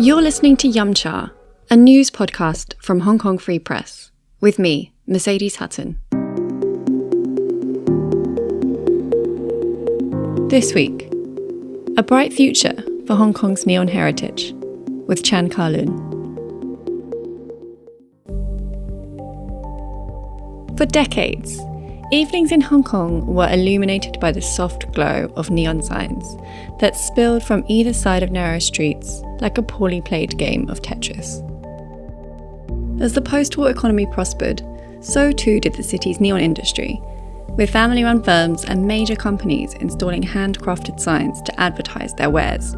You're listening to Yum Cha, a news podcast from Hong Kong Free Press, with me, Mercedes Hutton. This week, a bright future for Hong Kong's neon heritage, with Chankalun. For decades, evenings in Hong Kong were illuminated by the soft glow of neon signs that spilled from either side of narrow streets like a poorly played game of Tetris. As the post-war economy prospered, so too did the city's neon industry, with family-run firms and major companies installing handcrafted signs to advertise their wares.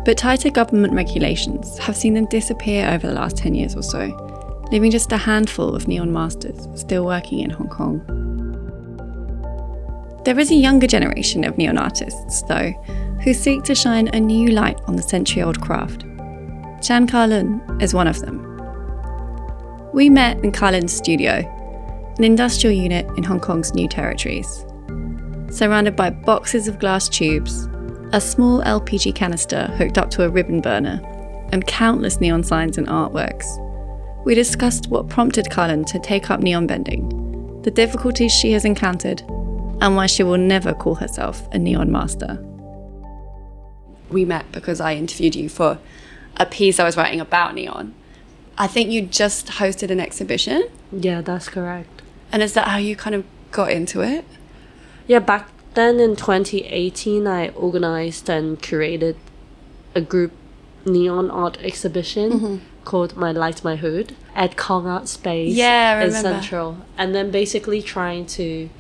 But tighter government regulations have seen them disappear over the last 10 years or so, leaving just a handful of neon masters still working in Hong Kong. There is a younger generation of neon artists, though, who seek to shine a new light on the century-old craft. Chankalun is one of them. We met in Kalun's studio, an industrial unit in Hong Kong's New Territories. Surrounded by boxes of glass tubes, a small LPG canister hooked up to a ribbon burner, and countless neon signs and artworks, we discussed what prompted Kalun to take up neon bending, the difficulties she has encountered, and why she will never call herself a neon master. We met because I interviewed you for a piece I was writing about neon. I think you just hosted an exhibition? Yeah, that's correct. And is that how you kind of got into it? Yeah, back then in 2018, I organized and curated a group neon art exhibition called My Light, My Hood at Kong Art Space in Central. And then basically trying to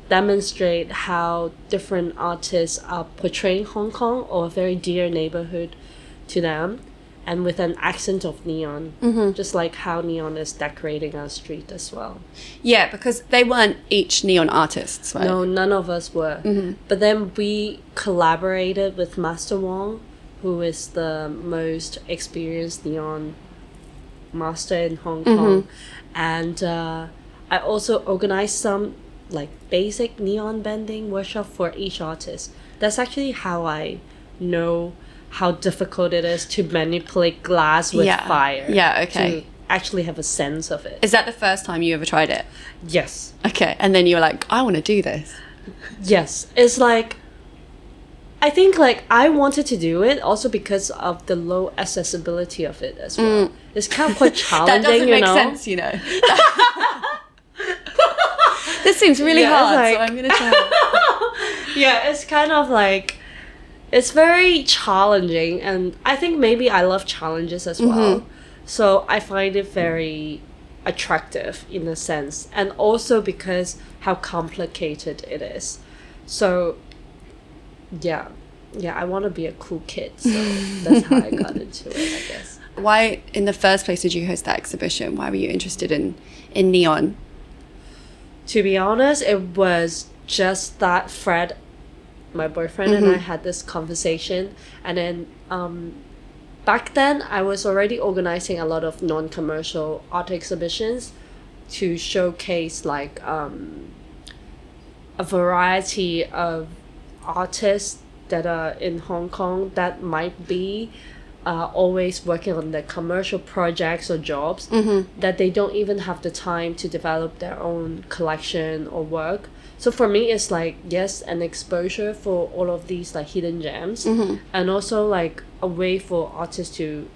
demonstrate how different artists are portraying Hong Kong or a very dear neighborhood to them, and with an accent of neon, just like how neon is decorating our street as well. Yeah, because they weren't each neon artists, right? No, none of us were. But then we collaborated with Master Wong, who is the most experienced neon master in Hong Kong. And I also organized some like basic neon bending workshop for each artist. That's actually how I know how difficult it is to manipulate glass with fire. Yeah, okay. To actually have a sense of it. Is that the first time you ever tried it? Yes. Okay, and then you were like, I want to do this. Yes. It's like, I think like I wanted to do it also because of the low accessibility of it as well. It's kind of quite challenging, that doesn't make sense, you know. This seems really hard, so I'm going to try. Yeah, it's kind of like, it's very challenging, and I think maybe I love challenges as well. So I find it very attractive in a sense, and also because how complicated it is. So yeah, I want to be a cool kid, so that's how I got into it, I guess. Why, in the first place, did you host that exhibition? Why were you interested in neon? To be honest, it was just that Fred, my boyfriend, and I had this conversation. And then back then, I was already organizing a lot of non-commercial art exhibitions to showcase like a variety of artists that are in Hong Kong that might be always working on the commercial projects or jobs that they don't even have the time to develop their own collection or work. So for me, it's like, yes, an exposure for all of these like hidden gems, and also like a way for artists to,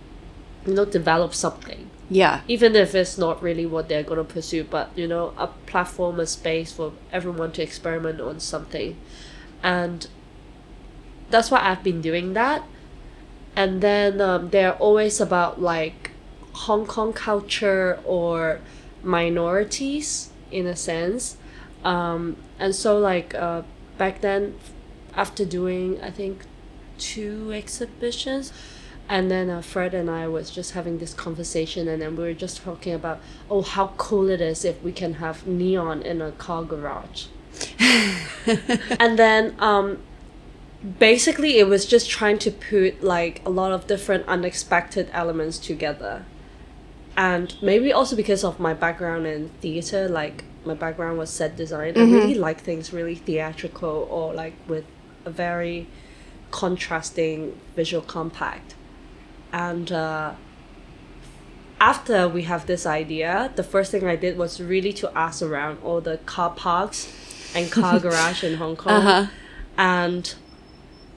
you know, develop something. Yeah. Even if it's not really what they're going to pursue, but, you know, a platform, a space for everyone to experiment on something. And that's why I've been doing that. And then they're always about like Hong Kong culture or minorities in a sense. And so like back then, after doing I think 2 exhibitions, and then Fred and I was just having this conversation, and then we were just talking about, oh, how cool it is if we can have neon in a car garage. And then basically it was just trying to put like a lot of different unexpected elements together. And maybe also because of my background in theater, like my background was set design. I really like things really theatrical or like with a very contrasting visual compact. And after we have this idea, the first thing I did was really to ask around all the car parks and car garage in Hong Kong. And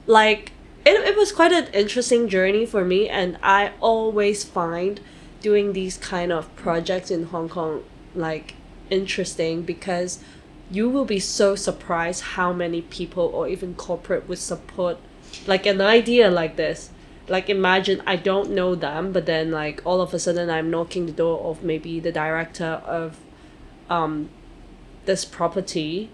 like it was quite an interesting journey for me, and I always find doing these kind of projects in Hong Kong like interesting, because you will be so surprised how many people or even corporate would support like an idea like this. Like imagine I don't know them, but then like all of a sudden I'm knocking the door of maybe the director of this property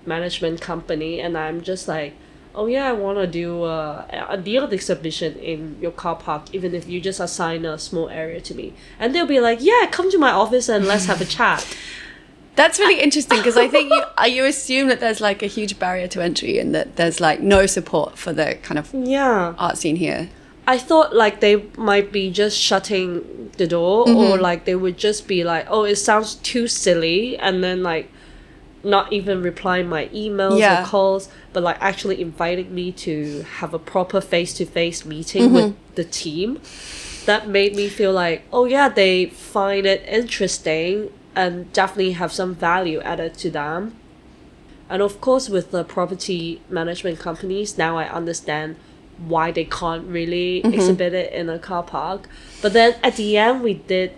management company, and I'm just like, oh yeah, I want to do a neon exhibition in your car park, even if you just assign a small area to me. And they'll be like, yeah, come to my office and let's have a chat. That's really interesting, because I think you assume that there's like a huge barrier to entry and that there's like no support for the kind of art scene here. I thought like they might be just shutting the door, or like they would just be like, oh, it sounds too silly, and then like not even replying my emails or calls, but like actually inviting me to have a proper face-to-face meeting with the team. That made me feel like, oh yeah, they find it interesting and definitely have some value added to them. And of course, with the property management companies, now I understand why they can't really exhibit it in a car park. But then at the end, we did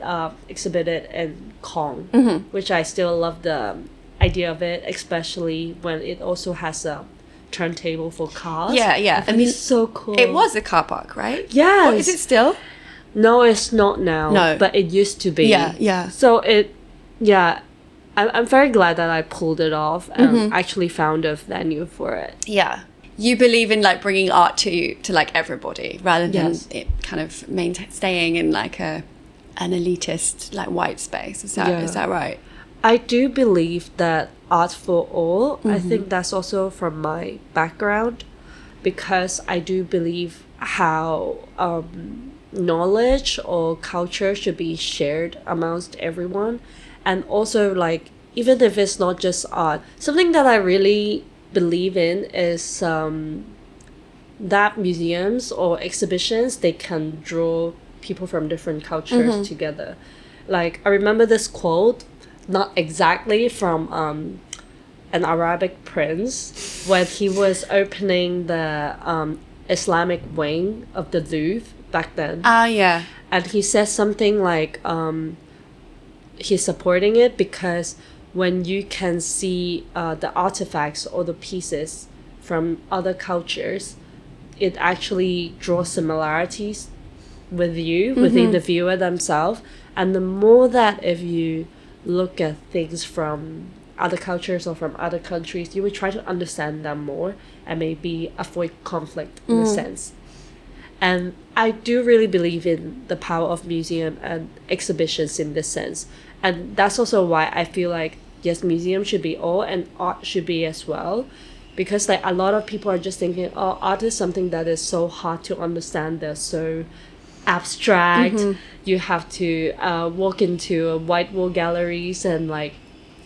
exhibit it in Kong, which I still love the idea of it, especially when it also has a turntable for cars. Yeah. I mean, it's so cool. It was a car park, right? Yes. Or is it still? No, it's not now. No. But it used to be. Yeah. So I'm very glad that I pulled it off and actually found a venue for it. Yeah. You believe in like bringing art to like everybody, rather than it kind of staying in like an elitist like white space. Is that right? I do believe that art for all. I think that's also from my background, because I do believe how knowledge or culture should be shared amongst everyone. And also like, even if it's not just art, something that I really believe in is that museums or exhibitions, they can draw people from different cultures together. Like I remember this quote, not exactly from an Arabic prince, when he was opening the Islamic wing of the Louvre back then. Yeah. And he says something like he's supporting it because when you can see the artifacts or the pieces from other cultures, it actually draws similarities with you, within the viewer themselves. And the more that if you look at things from other cultures or from other countries, you will try to understand them more and maybe avoid conflict in a sense. And I do really believe in the power of museum and exhibitions in this sense. And that's also why I feel like, yes, museum should be all and art should be as well. Because like a lot of people are just thinking, oh, art is something that is so hard to understand. They're so abstract. You have to walk into white wall galleries and like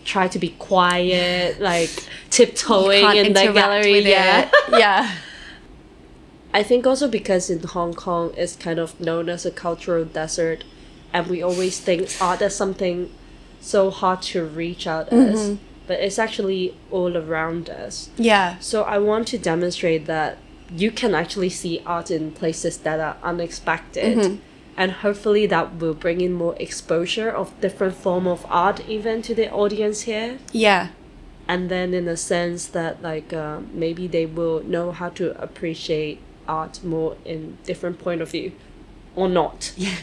try to be quiet, like tiptoeing in the gallery. Yeah. I think also because in Hong Kong it's kind of known as a cultural desert, and we always think art is something so hard to reach out as, but it's actually all around us. Yeah. So I want to demonstrate that you can actually see art in places that are unexpected, and hopefully that will bring in more exposure of different form of art even to the audience here. Yeah. And then in a sense that like maybe they will know how to appreciate art more in different point of view, or not. Yeah.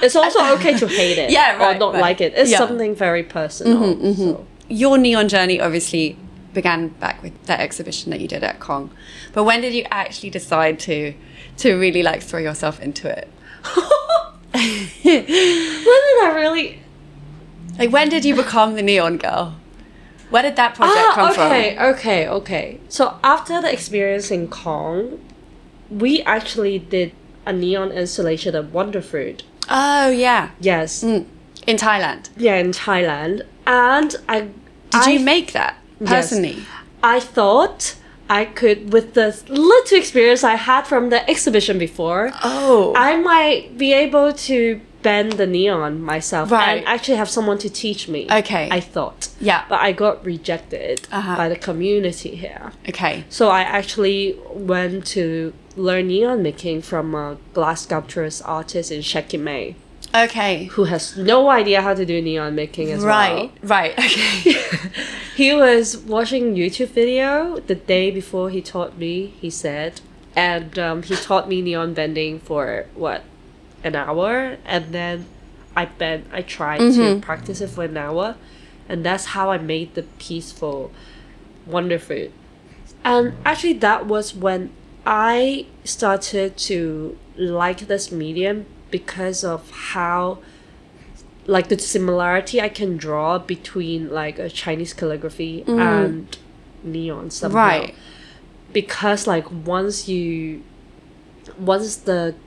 It's also okay to hate it or not like it. It's something very personal. So. Your neon journey obviously began back with that exhibition that you did at Kong. But when did you actually decide to really like throw yourself into it? When did I really... Like when did you become the neon girl? Where did that project come from? Okay. So after the experience in Kong, we actually did a neon installation at Wonderfruit. Oh, yeah. Yes. In Thailand? Yeah, in Thailand. And Did you make that personally? Yes. I thought I could, with the little experience I had from the exhibition before, I might be able to bend the neon myself and actually have someone to teach me. Okay. I thought. Yeah. But I got rejected by the community here. Okay. So I actually went to learn neon making from a glass sculpturist artist in Shekimei. Okay. Who has no idea how to do neon making as well. Right. Okay. He was watching YouTube video the day before he taught me, he said. And he taught me neon bending for, an hour? And then I tried to practice it for an hour. And that's how I made the piece for Wonder Fruit. And actually that was when I started to like this medium because of how, like, the similarity I can draw between, like, a Chinese calligraphy and neon somehow. Right. Because, like, once the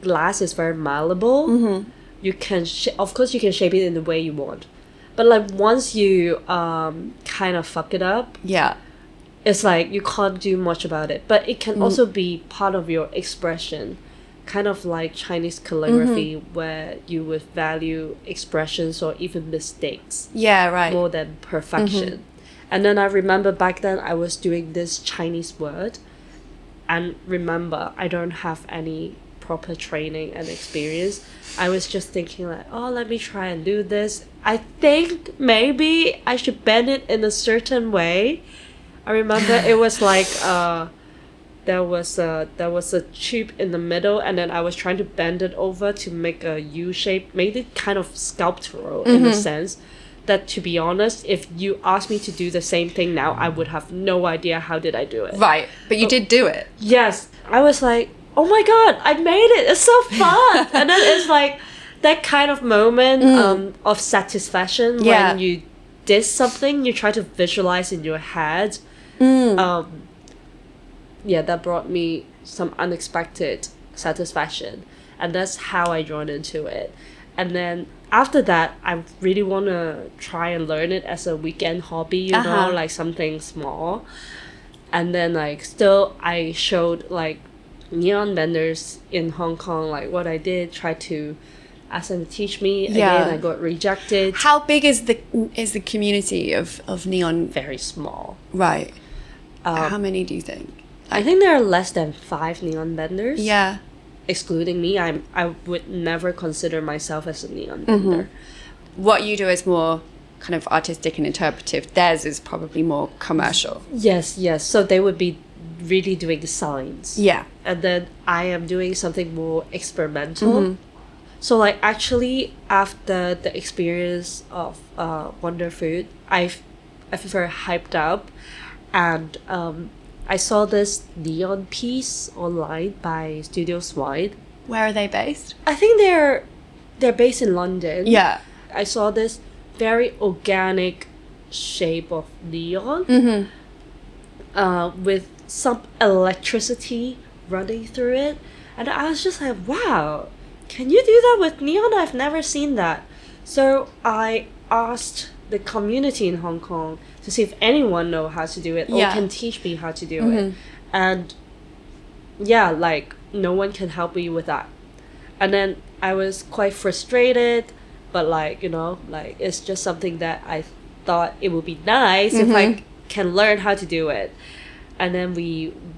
glass is very malleable, you can, of course you can shape it in the way you want. But, like, once you kind of fuck it up, it's like you can't do much about it. But it can also be part of your expression. Kind of like Chinese calligraphy, where you would value expressions or even mistakes more than perfection. And then I remember back then I was doing this Chinese word, and remember I don't have any proper training and experience. I was just thinking like, oh, let me try and do this. I think maybe I should bend it in a certain way. I remember it was like there was a tube in the middle, and then I was trying to bend it over to make a U shape, made it kind of sculptural in a sense that, to be honest, if you asked me to do the same thing now, I would have no idea how did I do it. Right, but you did do it. Yes. I was like, oh my god, I made it, it's so fun. And then it's like that kind of moment of satisfaction when you did something you try to visualize in your head. That brought me some unexpected satisfaction, and that's how I joined into it. And then after that, I really want to try and learn it as a weekend hobby, you know, like something small. And then like still I showed like neon vendors in Hong Kong like what I did, try to ask them to teach me. Again, I got rejected. How big is the community of neon? Very small. Right. How many do you think? I think there are less than 5 neon vendors. Yeah. Excluding me, I would never consider myself as a neon vendor. What you do is more kind of artistic and interpretive. Theirs is probably more commercial. Yes. So they would be really doing signs. Yeah. And then I am doing something more experimental. So like actually after the experience of Wonder Fruit, I feel very hyped up, and I saw this neon piece online by Studio Swine. Where are they based? I think they're based in London. Yeah. I saw this very organic shape of neon with some electricity running through it. And I was just like, wow, can you do that with neon? I've never seen that. So I asked the community in Hong Kong to see if anyone know how to do it or can teach me how to do it. And like no one can help me with that. And then I was quite frustrated, but like, you know, like it's just something that I thought it would be nice if I can learn how to do it. And then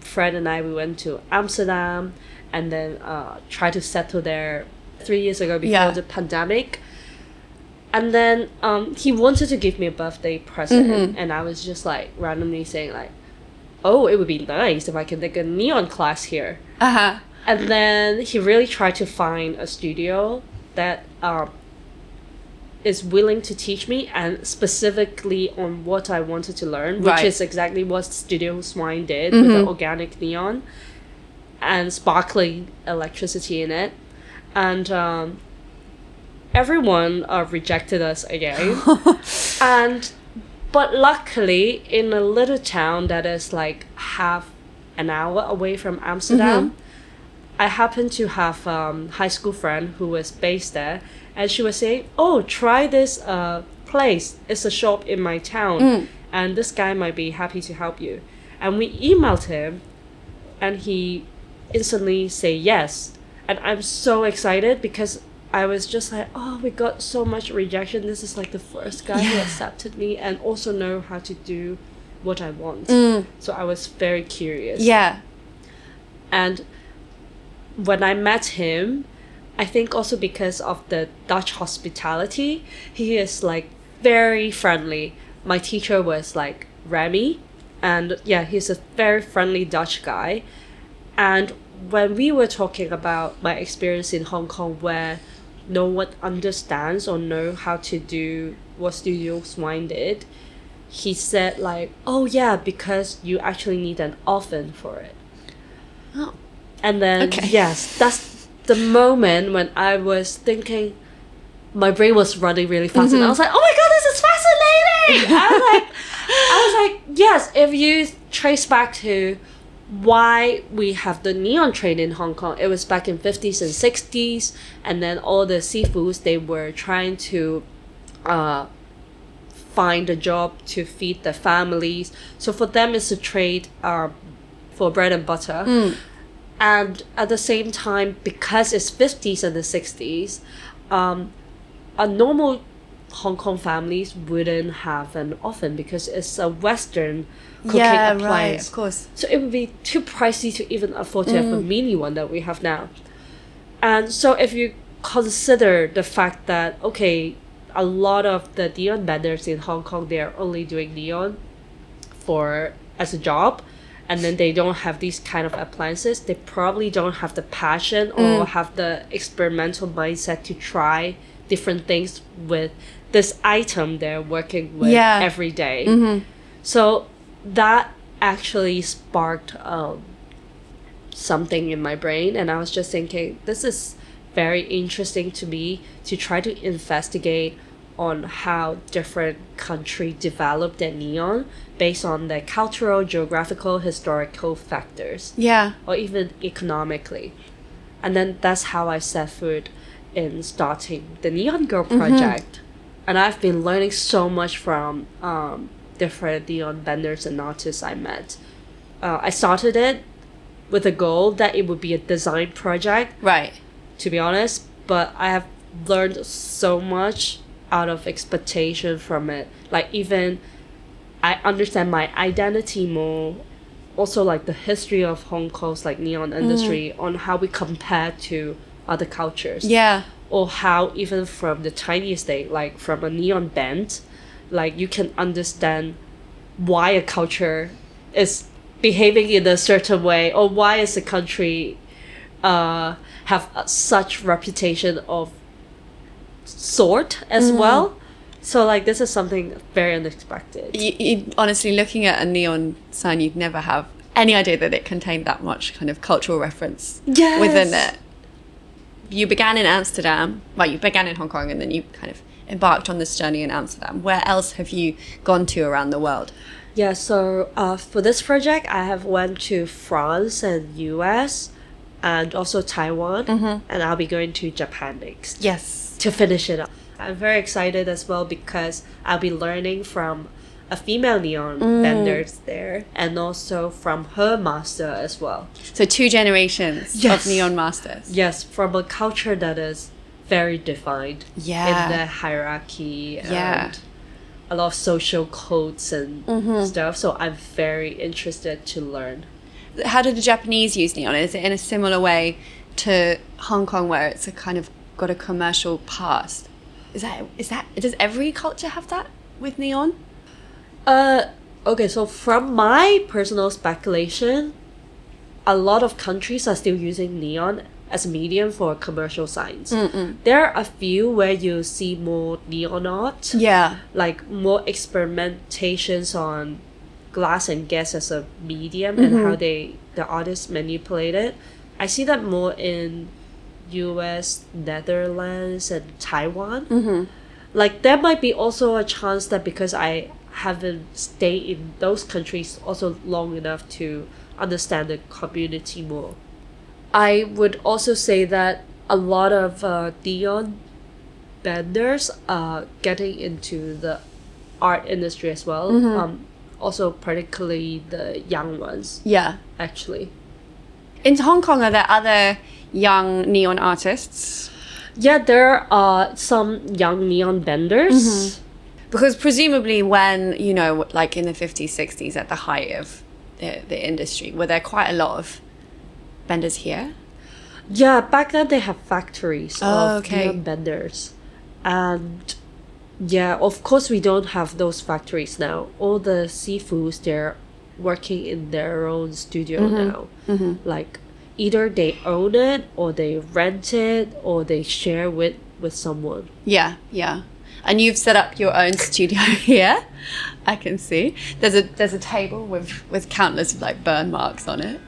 Fred and I went to Amsterdam and then tried to settle there 3 years ago before the pandemic. And then he wanted to give me a birthday present, and I was just like randomly saying like, oh, it would be nice if I can take a neon class here. And then he really tried to find a studio that is willing to teach me, and specifically on what I wanted to learn, which is exactly what Studio Swine did with the organic neon and sparkling electricity in it. And everyone rejected us again. But luckily, in a little town that is like half an hour away from Amsterdam, I happened to have a high school friend who was based there, and she was saying, oh, try this place. It's a shop in my town, and this guy might be happy to help you. And we emailed him, and he instantly say yes. And I'm so excited because I was just like, oh, we got so much rejection. This is like the first guy who accepted me and also know how to do what I want. So I was very curious. Yeah. And when I met him, I think also because of the Dutch hospitality, he is like very friendly. My teacher was like Remy, and yeah, he's a very friendly Dutch guy. And when we were talking about my experience in Hong Kong, where no one understands or know how to do what Studio Swine did, he said like, oh yeah, because you actually need an oven for it. Oh. And then Okay. yes, that's the moment when I was thinking, my brain was running really fast, and I was like, oh my god, this is fascinating. I was like, yes, if you trace back to why we have the neon trade in Hong Kong, it was back in 50s and 60s, and then all the seafoods, they were trying to find a job to feed their families. So for them, it's a trade for bread and butter. And at the same time, because it's 50s and the 60s, a normal Hong Kong families wouldn't have an oven because it's a Western cooking appliance. Right, of course. So it would be too pricey to even afford to have a mini one that we have now. And so if you consider the fact that, okay, a lot of the neon vendors in Hong Kong, they are only doing neon as a job, and then they don't have these kind of appliances, they probably don't have the passion or have the experimental mindset to try different things with this item they're working with every day. So that actually sparked something in my brain, and I was just thinking, this is very interesting to me to try to investigate on how different countries develop their neon based on their cultural, geographical, historical factors. Yeah. Or even economically. And then that's how I set foot in starting the Neon Girl project. And I've been learning so much from different neon vendors and artists I met. I started it with a goal that it would be a design project. Right. To be honest, but I have learned so much out of expectation from it. Like, even I understand my identity more, also like the history of Hong Kong's like neon industry, on how we compare to other cultures. Yeah. Or how even from the tiniest thing, like from a neon band, like you can understand why a culture is behaving in a certain way, or why is a country have such reputation of sort as well. So like this is something very unexpected. You honestly, looking at a neon sign, you'd never have any idea that it contained that much kind of cultural reference within it. You began in Amsterdam, well, you began in Hong Kong, and then you kind of embarked on this journey in Amsterdam. Where else have you gone to around the world? Yeah, so for this project, I have went to France and US, and also Taiwan, and I'll be going to Japan next. Yes. To finish it up. I'm very excited as well because I'll be learning from a female neon vendors there, and also from her master as well. So 2 generations of neon masters. Yes, from a culture that is very defined in the hierarchy and a lot of social codes and stuff. So I'm very interested to learn. How do the Japanese use neon? Is it in a similar way to Hong Kong, where it's a kind of got a commercial past? Is that does every culture have that with neon? Okay, so from my personal speculation, a lot of countries are still using neon as a medium for commercial signs. There are a few where you see more neon art. Yeah. Like more experimentations on glass and gas as a medium and how the artists manipulate it. I see that more in US, Netherlands, and Taiwan. Like there might be also a chance that because I haven't stayed in those countries also long enough to understand the community more. I would also say that a lot of neon vendors are getting into the art industry as well. also particularly the young ones, Yeah. actually. In Hong Kong, are there other young neon artists? Yeah, there are some young neon vendors. Because presumably when, you know, like in the 50s, 60s, at the height of the industry, were there quite a lot of vendors here? Yeah, back then they have factories of okay. neon vendors. And yeah, of course we don't have those factories now. All the seafoods, they're working in their own studio now. Like either they own it or they rent it or they share with someone. Yeah, yeah. And you've set up your own studio here. I can see. There's a table with countless like burn marks on it.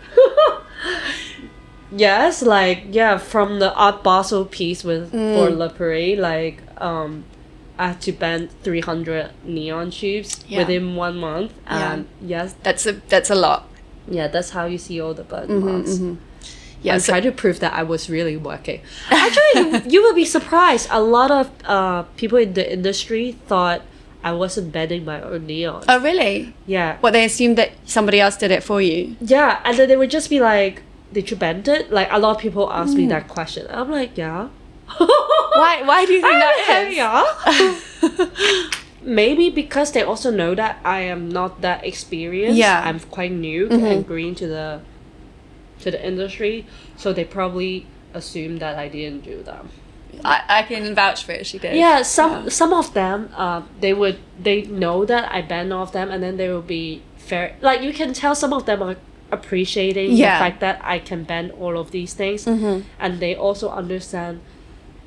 Yes, like yeah, from the Art Basel piece with for Le Parade, like I had to bend 300 neon tubes within 1 month, and yes, That's a lot. yeah, that's how you see all the burn marks. Yeah, I'm trying to prove that I was really working. Actually, you will be surprised. A lot of people in the industry thought I wasn't bending my own neon. Oh, really? Yeah. What, they assumed that somebody else did it for you? Yeah, and then they would just be like, "Did you bend it?" Like a lot of people ask me that question. I'm like, "Yeah." Why do you think that is? Yeah. Maybe because they also know that I am not that experienced. Yeah. I'm quite new and green to the industry, so they probably assume that I didn't do them. I can vouch for it. She did. Yeah, some of them, they know that I bend off them, and then they will be fair. Like you can tell some of them are appreciating the fact that I can bend all of these things, and they also understand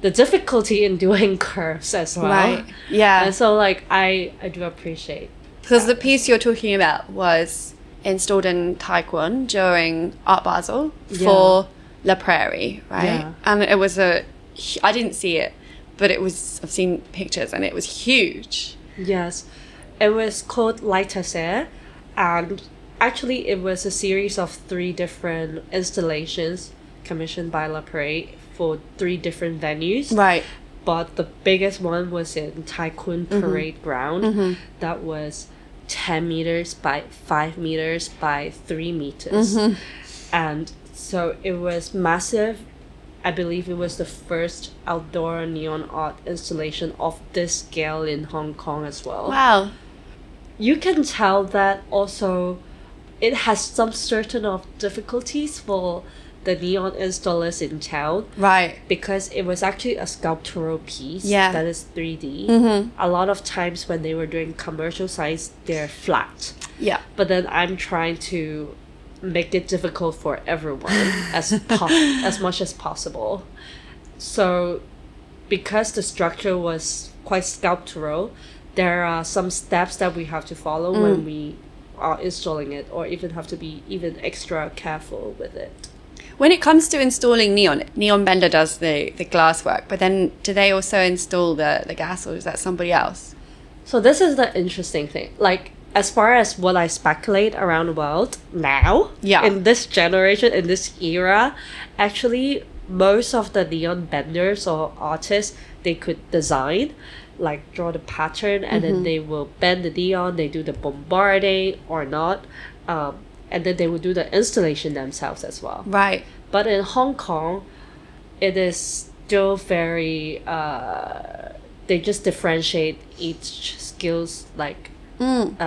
the difficulty in doing curves as well. Right. Yeah. And so like I do appreciate. Because the piece you're talking about was installed in Taekwon during Art Basel for La Prairie, right? Yeah. And it was I didn't see it, but I've seen pictures and it was huge. Yes, it was called Lightaser, and actually it was a series of 3 different installations commissioned by La Prairie for 3 different venues. Right. But the biggest one was in Taekwon Parade Ground. That was 10 meters by 5 meters by 3 meters. And so it was massive. I believe it was the first outdoor neon art installation of this scale in Hong Kong as well. Wow. You can tell that also it has some certain of difficulties for the neon installers in town. Right. Because it was actually a sculptural piece that is 3D. A lot of times when they were doing commercial sites, they're flat. Yeah. But then I'm trying to make it difficult for everyone as much as possible. So because the structure was quite sculptural, there are some steps that we have to follow when we are installing it, or even have to be even extra careful with it. When it comes to installing Neon Bender does the glass work, but then do they also install the gas, or is that somebody else? So this is the interesting thing. Like, as far as what I speculate around the world now, in this generation, in this era, actually most of the neon benders or artists, they could design, like draw the pattern, and then they will bend the neon, they do the bombarding or not, and then they will do the installation themselves as well. Right. But in Hong Kong, it is still very, they just differentiate each skills like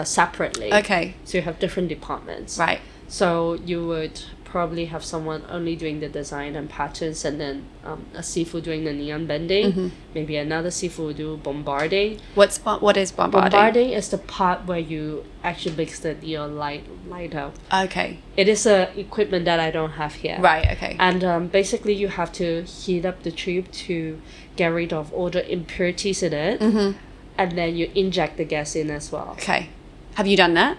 separately. Okay. So you have different departments. Right. So you would probably have someone only doing the design and patterns, and then a sifu doing the neon bending. Maybe another sifu will do bombarding. What is bombarding? Bombarding is the part where you actually makes the neon light up. Okay. It is a equipment that I don't have here. Right. Okay. And basically you have to heat up the tube to get rid of all the impurities in it, and then you inject the gas in as well. Okay. Have you done that?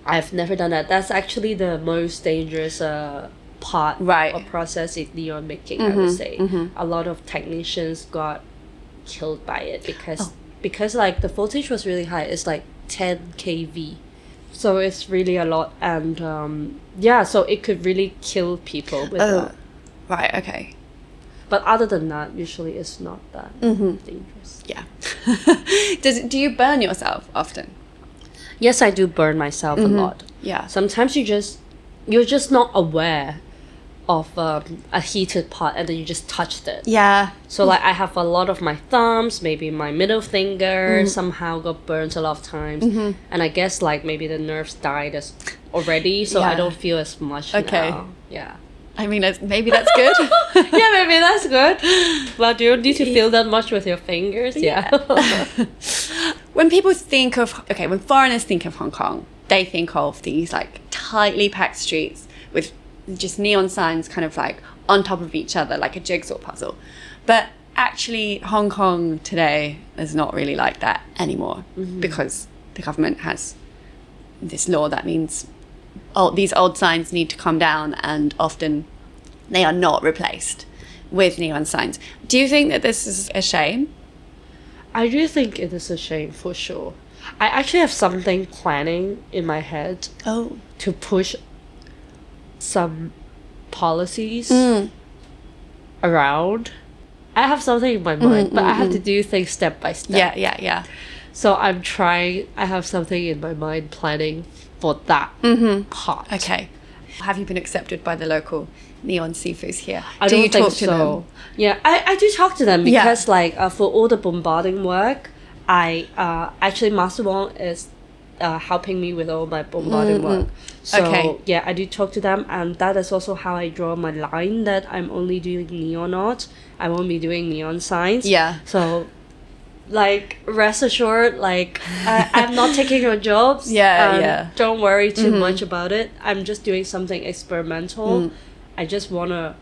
I've never done that. That's actually the most dangerous part or process in neon making, I would say. A lot of technicians got killed by it because like the voltage was really high. It's like 10 kV. So it's really a lot, and so it could really kill people with that. Right, okay. But other than that, usually it's not that dangerous. Yeah. Do you burn yourself often? Yes, I do burn myself a lot. Yeah. Sometimes you're just not aware of a heated part, and then you just touched it. Yeah. So like I have a lot of my thumbs, maybe my middle finger somehow got burnt a lot of times, and I guess like maybe the nerves died already, so I Yeah. don't feel as much Okay. now. Yeah. I mean, maybe that's good. Yeah, maybe that's good. But you don't need to feel that much with your fingers. Yeah. When people think of, when foreigners think of Hong Kong, they think of these like tightly packed streets with just neon signs kind of like on top of each other, like a jigsaw puzzle. But actually, Hong Kong today is not really like that anymore because the government has this law that means these old signs need to come down, and often they are not replaced with neon signs. Do you think that this is a shame? I do think it is a shame for sure. I actually have something planning in my head to push some policies around. I have something in my mind, but I have to do things step by step. Yeah. So I'm trying, I have something in my mind planning for that part. Okay. Have you been accepted by the local neon seafoods here? I Do don't you think talk to so. them? Yeah, I do talk to them because for all the bombarding work, I actually Master Wong is helping me with all my bombarding work. So yeah, I do talk to them, and that is also how I draw my line that I'm only doing neon art. I won't be doing neon signs. Yeah. So like rest assured, like I'm not taking your jobs. Yeah. Don't worry too much about it. I'm just doing something experimental. I just want to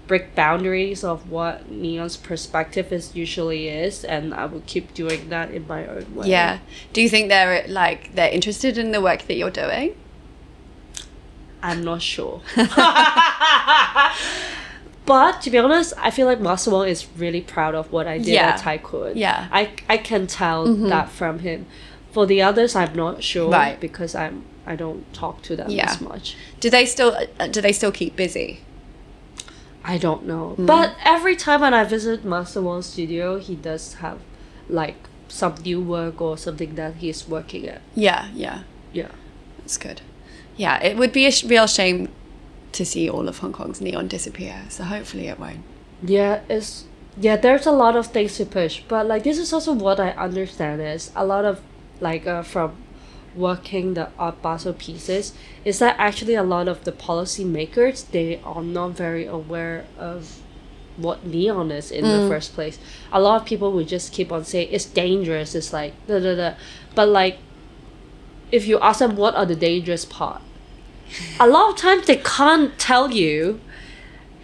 break boundaries of what neon's perspective usually is, and I will keep doing that in my own way. Yeah. Do you think they're interested in the work that you're doing? I'm not sure. But to be honest, I feel like Master Wong is really proud of what I did at Taikun. Yeah. I can tell that from him. For the others, I'm not sure because I don't talk to them as much. Do they still keep busy? I don't know. But every time when I visit Master Wong's studio, he does have like some new work or something that he's working at. Yeah. That's good. Yeah, it would be a real shame to see all of Hong Kong's neon disappear. So hopefully it won't. Yeah, there's a lot of things to push, but like this is also what I understand is a lot of like from working the Art Basel pieces is that actually a lot of the policy makers, they are not very aware of what neon is in the first place. A lot of people would just keep on saying it's dangerous, it's like da da da, but like if you ask them what are the dangerous part, a lot of times they can't tell you.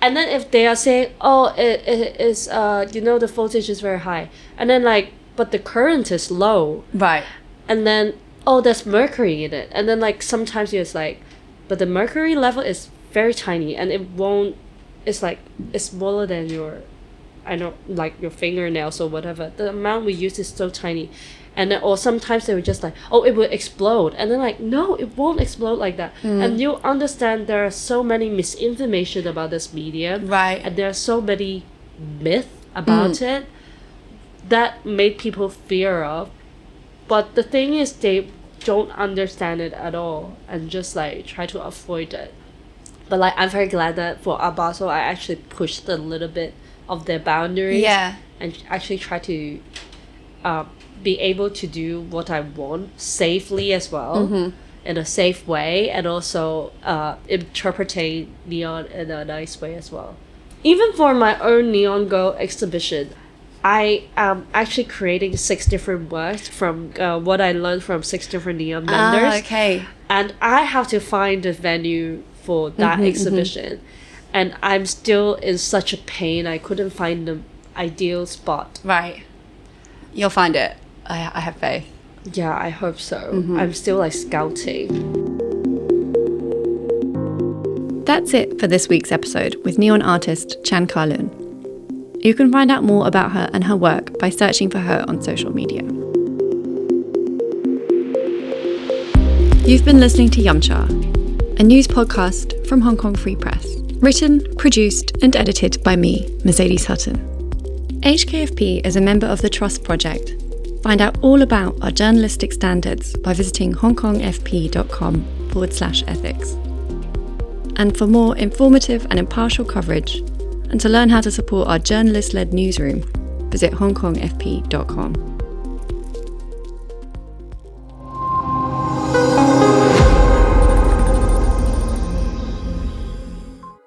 And then if they are saying, oh, it is the voltage is very high, and then like but the current is low, Right. and then oh, there's mercury in it, and then like sometimes it's like, but the mercury level is very tiny, and it's smaller than your fingernails or whatever. The amount we use is so tiny. And then, or sometimes they were just like, oh, it will explode. And then like, no, it won't explode like that. And you understand there are so many misinformation about this medium. Right. And there are so many myths about it that made people fear of. But the thing is, they don't understand it at all and just like try to avoid it. But like, I'm very glad that for Art Basel, I actually pushed a little bit of their boundaries. Yeah. And actually try to be able to do what I want safely as well, in a safe way, and also interpreting neon in a nice way as well. Even for my own Neon Go exhibition, I am actually creating 6 different works from what I learned from 6 different neon vendors. Okay. And I have to find a venue for that exhibition. And I'm still in such a pain. I couldn't find the ideal spot. Right. You'll find it. I have faith. Yeah, I hope so. I'm still like scouting. That's it for this week's episode with neon artist Chankalun. You can find out more about her and her work by searching for her on social media. You've been listening to Yumcha, a news podcast from Hong Kong Free Press. Written, produced and edited by me, Mercedes Hutton. HKFP is a member of the Trust Project, Find out all about our journalistic standards by visiting hongkongfp.com/ethics. And for more informative and impartial coverage, and to learn how to support our journalist-led newsroom, visit hongkongfp.com.